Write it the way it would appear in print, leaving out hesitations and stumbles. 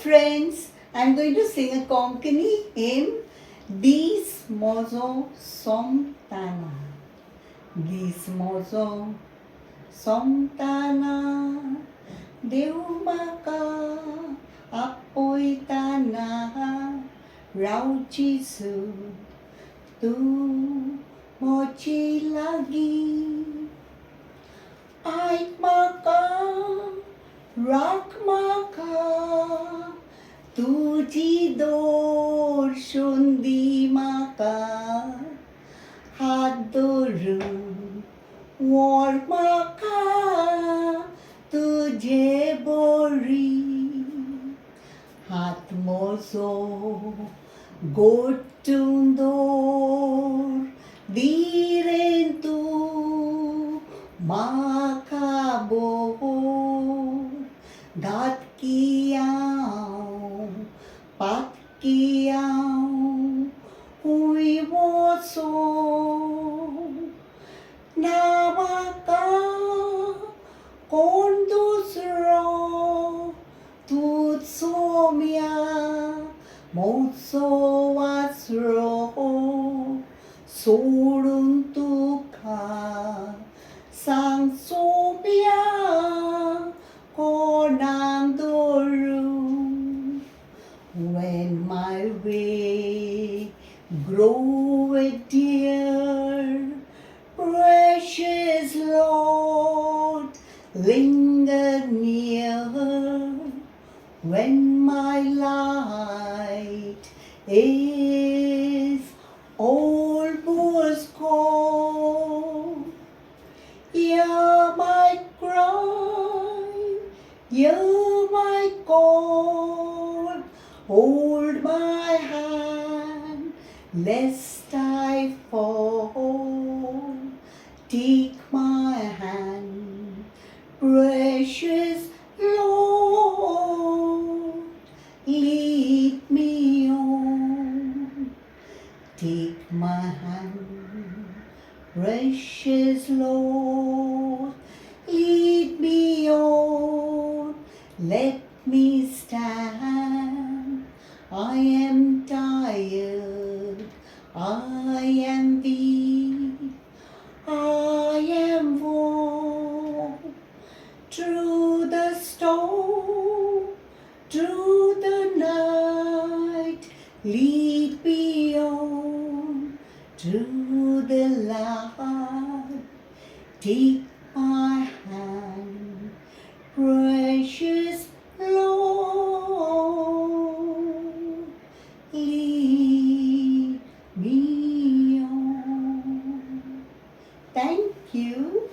friends, I'm going to sing a Konkani hymn, Dis Mozo Somtana. Dis Mozo Somtana, Deu maka apoy tana, Rao Jisu, tu mochi lagi. Ait maka, rak maka, tuji dor shundi maka, hadoru war maka, tujhe bori, hat mozo gotundor, direntu makabor, dat kiau, pat kiau, hui woso, namaka, kondusro, tut somia, mozo asro, soruntuka, sang somia, konang doru. When my way groweth dear, precious Lord, linger near. When my light is almost gone, hear my cry, hear my call, hold my hand, lest I fall. Take my hand, precious Lord, lead me on. Take my hand, precious Lord, lead me on. Let me stand. I am tired, I am weak, I am worn. Through the storm, through the night, lead me on. Through the light, take my hand, precious Lord, lead me on. Thank you.